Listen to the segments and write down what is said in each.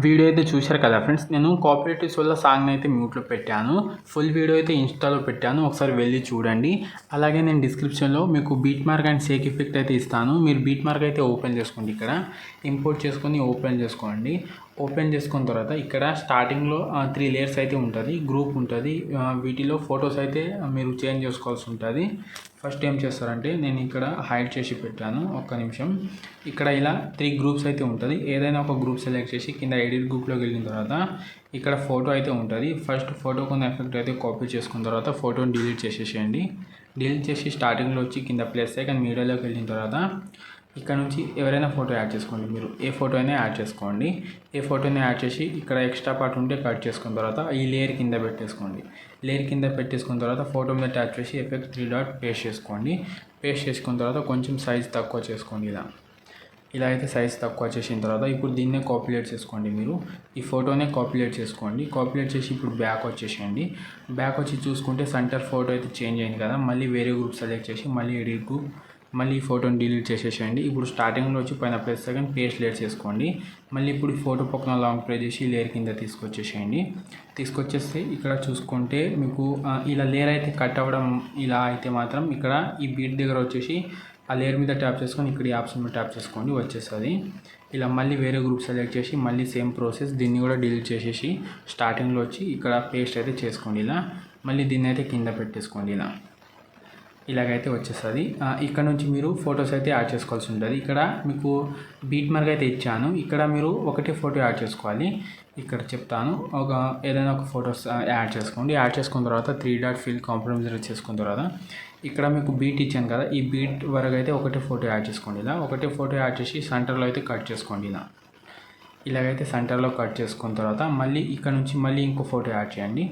Video అయితే చూశారు కదా ఫ్రెండ్స్. నేను కోఆపరేటివ్స్ వల్ల సాంగ్ని అయితే మ్యూట్లో పెట్టాను. ఫుల్ వీడియో అయితే ఇన్స్టాలో పెట్టాను, ఒకసారి వెళ్ళి చూడండి. అలాగే నేను డిస్క్రిప్షన్లో మీకు beat mark and Sheikh effect అయితే ఇస్తాను. మీరు బీట్ మార్క్ అయితే ఓపెన్ చేసుకోండి. ఇక్కడ ఇంపోర్ట్ చేసుకొని ఓపెన్ చేసుకోండి. ఓపెన్ చేసుకున్న తర్వాత ఇక్కడ స్టార్టింగ్లో 3 లేయర్స్ అయితే ఉంటుంది, గ్రూప్ ఉంటుంది. వీటిలో ఫొటోస్ అయితే మీరు చేంజ్ చేసుకోవాల్సి ఉంటుంది. ఫస్ట్ ఏం చేస్తారంటే నేను ఇక్కడ హైడ్ చేసి పెట్టాను, ఒక్క నిమిషం. ఇక్కడ ఇలా 3 గ్రూప్స్ అయితే ఉంటుంది. ఏదైనా ఒక గ్రూప్ సెలెక్ట్ చేసి కింద ఎడిట్ గ్రూప్లోకి వెళ్ళిన తర్వాత ఇక్కడ ఫోటో అయితే ఉంటుంది. ఫస్ట్ ఫోటోకు ఉన్న ఎఫెక్ట్ అయితే కాపీ చేసుకున్న తర్వాత ఫోటోని డిలీట్ చేసేసేయండి. డిలీట్ చేసి స్టార్టింగ్లో వచ్చి కింద ప్లస్ ఐకాన్ మీడియాలోకి వెళ్ళిన తర్వాత ఇక్కడ నుంచి ఎవరైనా ఫోటో యాడ్ చేసుకోండి. మీరు ఏ ఫోటో అయినా యాడ్ చేసుకోండి. ఏ ఫోటోని యాడ్ చేసి ఇక్కడ ఎక్స్ట్రా పార్ట్ ఉంటే కట్ చేసుకున్న తర్వాత ఈ లేయర్ కింద పెట్టేసుకోండి. లేయర్ కింద పెట్టేసుకున్న తర్వాత ఫోటో మీద ట్యాప్ చేసి ఎఫెక్ట్ 3 డాట్ పేస్ట్ చేసుకోండి. పేస్ట్ చేసుకున్న తర్వాత కొంచెం సైజ్ తక్కువ చేసుకోండి. ఇలా అయితే సైజ్ తక్కువ చేసిన తర్వాత ఇప్పుడు దీన్నే కాపీలేట్ చేసుకోండి. మీరు ఈ ఫోటోనే కాపీలేట్ చేసుకోండి. కాపీలేట్ చేసి ఇప్పుడు బ్యాక్ వచ్చేసేయండి. బ్యాక్ వచ్చి చూసుకుంటే సెంటర్ ఫోటో అయితే చేంజ్ అయింది కదా. మళ్ళీ వేరే గ్రూప్ సెలెక్ట్ చేసి మళ్ళీ ఎడిట్ గ్రూప్, మళ్ళీ ఈ ఫోటోని డిలీట్ చేసేసేయండి. ఇప్పుడు స్టార్టింగ్లో వచ్చి పైన ప్లస్ సెకండ్ పేస్ట్ లేయర్ చేసుకోండి. మళ్ళీ ఇప్పుడు ఈ ఫోటో పక్కన లాంగ్ ప్రెస్ చేసి లేయర్ కింద తీసుకొచ్చేసేయండి. తీసుకొచ్చేస్తే ఇక్కడ చూసుకుంటే మీకు ఇలా లేయర్ అయితే కట్ అవ్వడం ఇలా అయితే మాత్రం ఇక్కడ ఈ బీట్ దగ్గర వచ్చేసి ఆ లేయర్ మీద ట్యాప్ చేసుకొని ఇక్కడ ఈ ఆప్షన్ మీద ట్యాప్ చేసుకోండి, వచ్చేస్తుంది. ఇలా మళ్ళీ వేరే గ్రూప్ సెలెక్ట్ చేసి మళ్ళీ సేమ్ ప్రాసెస్, దీన్ని కూడా డిలీట్ చేసేసి స్టార్టింగ్లో వచ్చి ఇక్కడ పేస్ట్ అయితే చేసుకోండి. ఇలా మళ్ళీ దీన్ని అయితే కింద పెట్టేసుకోండి. ఇలాగైతే వచ్చేస్తుంది. ఇక్కడ నుంచి మీరు ఫొటోస్ అయితే యాడ్ చేసుకోవాల్సి ఉంటుంది. ఇక్కడ మీకు బీట్ మార్క్ అయితే ఇచ్చాను. ఇక్కడ మీరు ఒకటే ఫోటో యాడ్ చేసుకోవాలి. ఇక్కడ చెప్తాను, ఏదైనా ఒక ఫొటోస్ యాడ్ చేసుకోండి. యాడ్ చేసుకున్న తర్వాత 3 డాట్ ఫిల్ కాంప్రమైజర్ చేసుకున్న తర్వాత ఇక్కడ మీకు బీట్ ఇచ్చాను కదా, ఈ బీట్ వరకు అయితే ఒకటే ఫోటో యాడ్ చేసుకోండి. ఇలా ఒకటే ఫోటో యాడ్ చేసి సెంటర్లో అయితే కట్ చేసుకోండి. ఇలాగైతే సెంటర్లో కట్ చేసుకున్న తర్వాత మళ్ళీ ఇక్కడ నుంచి మళ్ళీ ఇంకో ఫోటో యాడ్ చేయండి.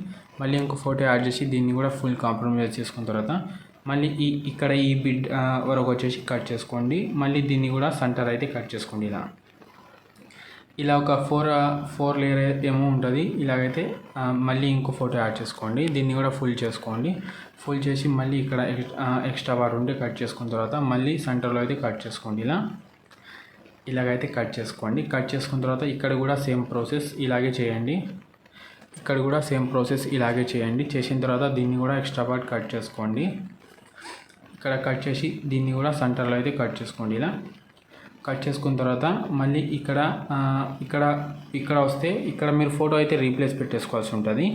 మళ్ళీ ఇంకో ఫోటో యాడ్ చేసి దీన్ని కూడా ఫుల్ కాంప్రమైజ్ చేసుకున్న తర్వాత మళ్ళీ ఇక్కడ ఈ బిడ్ వరకు వచ్చేసి కట్ చేసుకోండి. మళ్ళీ దీన్ని కూడా సెంటర్ అయితే కట్ చేసుకోండి. ఇలా ఒక 4 లేయర్ ఏమో ఉంటుంది. ఇలాగైతే మళ్ళీ ఇంకో ఫోటో యాడ్ చేసుకోండి. దీన్ని కూడా ఫుల్ చేసుకోండి. ఫుల్ చేసి మళ్ళీ ఇక్కడ ఎక్స్ట్రా బార్ ఉంటే కట్ చేసుకున్న తర్వాత మళ్ళీ సెంటర్లో అయితే కట్ చేసుకోండి. ఇలాగైతే కట్ చేసుకోండి. కట్ చేసుకున్న తర్వాత ఇక్కడ కూడా సేమ్ ప్రాసెస్ ఇలాగే చేయండి. ఇక్కడ కూడా సేమ్ ప్రాసెస్ ఇలాగే చేయండి. చేసిన తర్వాత దీన్ని కూడా ఎక్స్ట్రా పార్ట్ కట్ చేసుకోండి. ఇక్కడ కట్ చేసి దీన్ని కూడా సెంటర్లో అయితే కట్ చేసుకోండి. ఇలా కట్ చేసుకున్న తర్వాత మళ్ళీ ఇక్కడ వస్తే ఇక్కడ మీరు ఫోటో అయితే రీప్లేస్ పెట్టేసుకోవాల్సి ఉంటుంది.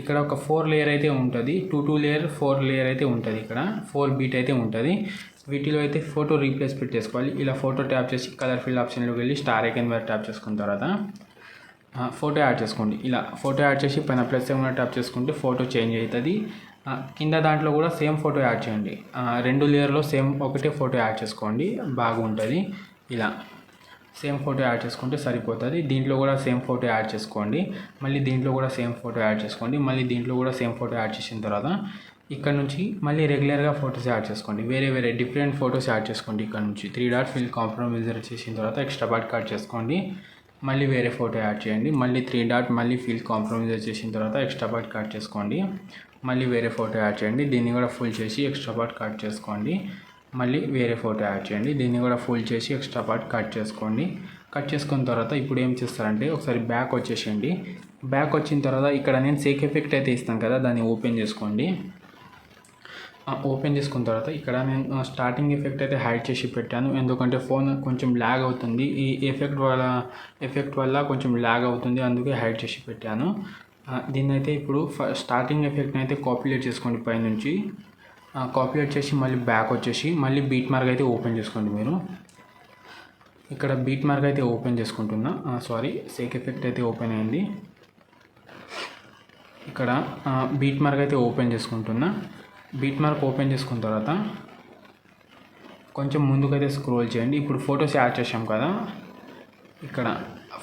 ఇక్కడ ఒక 4 లేయర్ అయితే ఉంటుంది. 2 లేయర్ 4 లేయర్ అయితే ఉంటుంది. ఇక్కడ 4 బీట్ అయితే ఉంటుంది. వీటిలో అయితే ఫోటో రీప్లేస్ పెట్టేసుకోవాలి. ఇలా ఫోటో ట్యాప్ చేసి కలర్ ఫిల్ ఆప్షన్లోకి వెళ్ళి స్టార్ ఐకాన్ మీద ట్యాప్ చేసుకున్న తర్వాత ఫోటో యాడ్ చేసుకోండి. ఇలా ఫోటో యాడ్ చేసి పైన ప్లస్ ఏమైనా ట్యాప్ చేసుకుంటే ఫోటో చేంజ్ అవుతుంది. కింద దాంట్లో కూడా సేమ్ ఫోటో యాడ్ చేయండి. 2 లేయర్లో సేమ్ ఒకటే ఫోటో యాడ్ చేసుకోండి, బాగుంటుంది. ఇలా సేమ్ ఫోటో యాడ్ చేసుకుంటే సరిపోతుంది. దీంట్లో కూడా సేమ్ ఫోటో యాడ్ చేసుకోండి. మళ్ళీ దీంట్లో కూడా సేమ్ ఫోటో యాడ్ చేసుకోండి. మళ్ళీ దీంట్లో కూడా సేమ్ ఫోటో యాడ్ చేసిన తర్వాత ఇక్కడ నుంచి మళ్ళీ రెగ్యులర్గా ఫొటోస్ యాడ్ చేసుకోండి. వేరే డిఫరెంట్ ఫొటోస్ యాడ్ చేసుకోండి. ఇక్కడ నుంచి 3 డాట్ ఫిల్ కాంప్రమైజర్ చేసిన తర్వాత ఎక్స్ట్రా పార్ట్ కట్ చేసుకోండి. మళ్ళీ వేరే ఫోటో యాడ్ చేయండి. మళ్ళీ 3 డాట్ మళ్ళీ ఫిల్ కాంప్రమైజర్ చేసిన తర్వాత ఎక్స్ట్రా పార్ట్ కట్ చేసుకోండి. మళ్ళీ వేరే ఫోటో యాడ్ చేయండి. దీన్ని కూడా ఫుల్ చేసి ఎక్స్ట్రా పార్ట్ కట్ చేసుకోండి. మళ్ళీ వేరే ఫోటో యాడ్ చేయండి. దీన్ని కూడా ఫుల్ చేసి ఎక్స్ట్రా పార్ట్ కట్ చేసుకోండి. కట్ చేసుకున్న తర్వాత ఇప్పుడు ఏం చేస్తారంటే ఒకసారి బ్యాక్ వచ్చేసేయండి. బ్యాక్ వచ్చిన తర్వాత ఇక్కడ నేను షేక్ ఎఫెక్ట్ అయితే ఇస్తాను కదా, దాన్ని ఓపెన్ చేసుకోండి. ఓపెన్ చేసుకున్న తర్వాత ఇక్కడ నేను స్టార్టింగ్ ఎఫెక్ట్ అయితే హైడ్ చేసి పెట్టాను, ఎందుకంటే ఫోన్ కొంచెం ల్యాగ్ అవుతుంది. ఈ ఎఫెక్ట్ వల్ల కొంచెం ల్యాగ్ అవుతుంది, అందుకే హైడ్ చేసి పెట్టాను. దీన్ని అయితే ఇప్పుడు స్టార్టింగ్ ఎఫెక్ట్ని అయితే కాపీలేట్ చేసుకోండి. పైనుంచి కాపీలేట్ చేసి మళ్ళీ బ్యాక్ వచ్చేసి మళ్ళీ బీట్ మార్క్ అయితే ఓపెన్ చేసుకోండి. మీరు ఇక్కడ బీట్ మార్క్ అయితే ఓపెన్ చేసుకుంటున్నా, షేక్ ఎఫెక్ట్ అయితే ఓపెన్ అయింది. ఇక్కడ బీట్ మార్క్ అయితే ఓపెన్ చేసుకుంటున్నా. బీట్ మార్క్ ఓపెన్ చేసుకున్న తర్వాత కొంచెం ముందుకైతే స్క్రోల్ చేయండి. ఇప్పుడు ఫొటోస్ యాడ్ చేసాం కదా, ఇక్కడ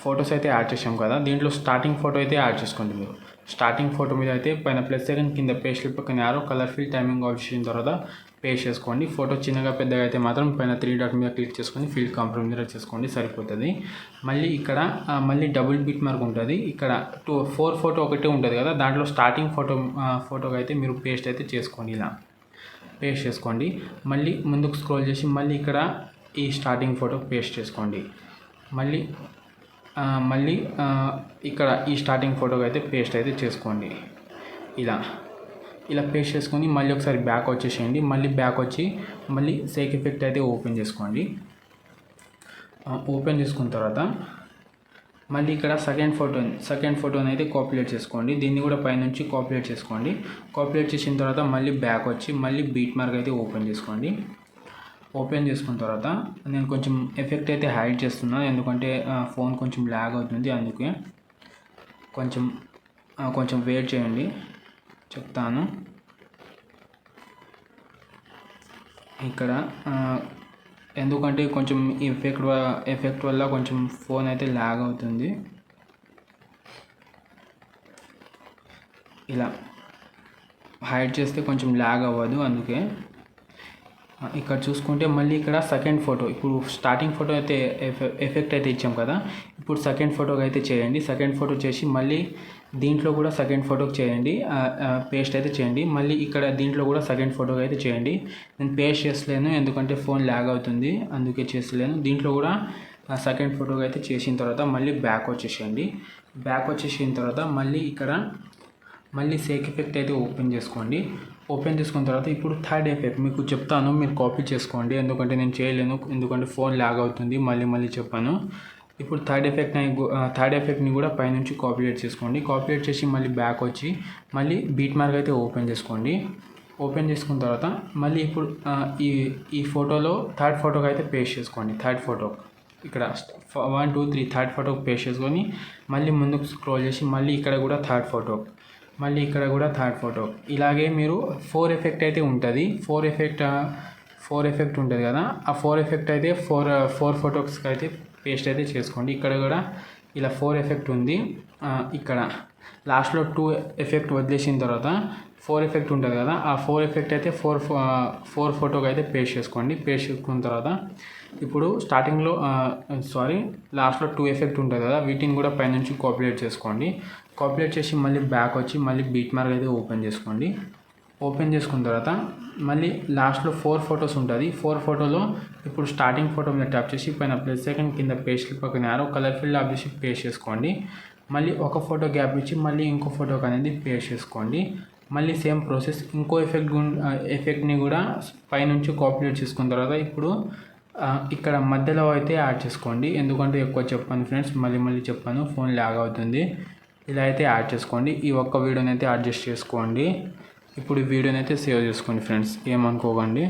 ఫొటోస్ అయితే యాడ్ చేసాం కదా, దీంట్లో స్టార్టింగ్ ఫోటో అయితే యాడ్ చేసుకోండి. మీరు స్టార్టింగ్ ఫోటో మీద అయితే పైన ప్లస్ సెకండ్ కింద పేస్ట్ పక్కన arrow colour fill timing of చేసిన తర్వాత పేస్ట్ చేసుకోండి. ఫోటో చిన్నగా పెద్దగా అయితే మాత్రం పైన 3 డాట్ మీద క్లిక్ చేసుకొని ఫిల్ కాంప్రమైజర్ చేసుకోండి, సరిపోతుంది. మళ్ళీ ఇక్కడ మళ్ళీ డబుల్ బీట్ మార్క్ ఉంటుంది. ఇక్కడ 4 ఫోటో ఒకటే ఉంటుంది కదా, దాంట్లో స్టార్టింగ్ ఫోటోకి అయితే మీరు పేస్ట్ అయితే చేసుకోండి. ఇలా పేస్ట్ చేసుకోండి. మళ్ళీ ముందుకు స్క్రోల్ చేసి మళ్ళీ ఇక్కడ ఈ స్టార్టింగ్ ఫోటో పేస్ట్ చేసుకోండి. మళ్ళీ మళ్ళీ ఇక్కడ ఈ స్టార్టింగ్ ఫోటోకి అయితే పేస్ట్ అయితే చేసుకోండి. ఇలా ఇలా పేస్ట్ చేసుకొని మళ్ళీ ఒకసారి బ్యాక్ వచ్చేసేయండి. మళ్ళీ బ్యాక్ వచ్చి మళ్ళీ సేక్ ఎఫెక్ట్ అయితే ఓపెన్ చేసుకోండి. ఓపెన్ చేసుకున్న తర్వాత మళ్ళీ ఇక్కడ సెకండ్ ఫోటోని అయితే కాపీలేట్ చేసుకోండి. దీన్ని కూడా పైనుంచి కాపీలేట్ చేసుకోండి. కాపీలేట్ చేసిన తర్వాత మళ్ళీ బ్యాక్ వచ్చి మళ్ళీ బీట్ మార్క్ అయితే ఓపెన్ చేసుకోండి. ఓపెన్ చేసుకున్న తర్వాత నేను కొంచెం ఎఫెక్ట్ అయితే హైడ్ చేస్తున్నాను, ఎందుకంటే ఫోన్ కొంచెం ల్యాగ్ అవుతుంది. అందుకే కొంచెం వెయిట్ చేయండి, చెప్తాను. ఇక్కడ ఎందుకంటే కొంచెం ఎఫెక్ట్ వల్ల కొంచెం ఫోన్ అయితే ల్యాగ్ అవుతుంది. ఇలా హైడ్ చేస్తే కొంచెం ల్యాగ్ అవ్వదు, అందుకే. ఇక్కడ చూసుకుంటే మళ్ళీ ఇక్కడ సెకండ్ ఫోటో, ఇప్పుడు స్టార్టింగ్ ఫోటో అయితే ఎఫెక్ట్ అయితే ఇచ్చాం కదా, ఇప్పుడు సెకండ్ ఫోటోకి అయితే చేయండి. సెకండ్ ఫోటో చేసి మళ్ళీ దీంట్లో కూడా సెకండ్ ఫోటోకి చేయండి, పేస్ట్ అయితే చేయండి. మళ్ళీ ఇక్కడ దీంట్లో కూడా సెకండ్ ఫోటోకి అయితే చేయండి. నేను పేస్ట్ చేసలేను, ఎందుకంటే ఫోన్ ల్యాగ్ అవుతుంది, అందుకే చేసలేను. దీంట్లో కూడా సెకండ్ ఫోటోకి అయితే చేసిన తర్వాత మళ్ళీ బ్యాక్ వచ్చేసేయండి. బ్యాక్ వచ్చేసిన తర్వాత మళ్ళీ సేక్ ఎఫెక్ట్ అయితే ఓపెన్ చేసుకోండి. ఓపెన్ చేసుకున్న తర్వాత ఇప్పుడు థర్డ్ ఎఫెక్ట్ మీకు చెప్తాను, మీరు కాపీ చేసుకోండి, ఎందుకంటే నేను చేయలేను, ఎందుకంటే ఫోన్ ల్యాగ్ అవుతుంది. మళ్ళీ చెప్పాను. ఇప్పుడు థర్డ్ ఎఫెక్ట్ని కూడా పైనుంచి కాపీలేట్ చేసుకోండి. కాపీలేట్ చేసి మళ్ళీ బ్యాక్ వచ్చి మళ్ళీ బీట్ మార్క్ అయితే ఓపెన్ చేసుకోండి. ఓపెన్ చేసుకున్న తర్వాత మళ్ళీ ఇప్పుడు ఈ ఫోటోలో థర్డ్ ఫోటోకి అయితే పేస్ట్ చేసుకోండి. థర్డ్ ఫోటో ఇక్కడ 1 2 3 థర్డ్ ఫోటోకి పేస్ట్ చేసుకొని మళ్ళీ ముందుకు స్క్రోల్ చేసి మళ్ళీ ఇక్కడ కూడా థర్డ్ ఫోటో, మళ్ళీ ఇక్కడ కూడా థర్డ్ ఫోటో. ఇలాగే మీరు 4 ఎఫెక్ట్ అయితే ఉంటుంది. 4 ఎఫెక్ట్ ఉంటుంది కదా, ఆ 4 ఎఫెక్ట్ అయితే ఫోర్ ఫోటోస్కి అయితే పేస్ట్ అయితే చేసుకోండి. ఇక్కడ కూడా ఇలా 4 ఎఫెక్ట్ ఉంది. ఇక్కడ లాస్ట్లో 2 ఎఫెక్ట్ వదిలేసిన తర్వాత 4 ఎఫెక్ట్ ఉంటుంది కదా, ఆ 4 ఎఫెక్ట్ అయితే ఫోర్ ఫోటోకి అయితే పేస్ట్ చేసుకోండి. పేస్ట్ చేసుకున్న తర్వాత ఇప్పుడు లాస్ట్లో 2 ఎఫెక్ట్ ఉంటుంది కదా, వీటిని కూడా పైనుంచి కాపీలేట్ చేసుకోండి. కాపీలేట్ చేసి మళ్ళీ బ్యాక్ వచ్చి మళ్ళీ బీట్ మార్క్ అయితే ఓపెన్ చేసుకోండి. ఓపెన్ చేసుకున్న తర్వాత మళ్ళీ లాస్ట్లో 4 ఫొటోస్ ఉంటుంది. 4 ఫోటోలో ఇప్పుడు స్టార్టింగ్ ఫోటో మీద ట్యాప్ చేసి పైన ప్లస్ సెకండ్ కింద పేస్ట్ పక్కన యారో కలర్ ఫిల్ ఆఫ్ చేసి పేస్ట్ చేసుకోండి. మళ్ళీ ఒక ఫోటో గ్యాప్ ఇచ్చి మళ్ళీ ఇంకో ఫోటోకి అనేది పేస్ట్ చేసుకోండి. మళ్ళీ సేమ్ ప్రాసెస్ ఇంకో ఎఫెక్ట్ని కూడా పైనుంచి కాపీలేట్ చేసుకున్న తర్వాత ఇప్పుడు ఇక్కడ మధ్యలో అయితే యాడ్ చేసుకోండి, ఎందుకంటే ఎక్కువ చెప్పాను ఫ్రెండ్స్, మళ్ళీ చెప్పాను, ఫోన్ ల్యాగ్ అవుతుంది. ఇలా అయితే యాడ్ చేసుకోండి. ఈ ఒక్క వీడియోని అయితే అడ్జస్ట్ చేసుకోండి. ఇప్పుడు ఈ వీడియోని అయితే సేవ్ చేసుకోండి ఫ్రెండ్స్, ఏమనుకోకండి.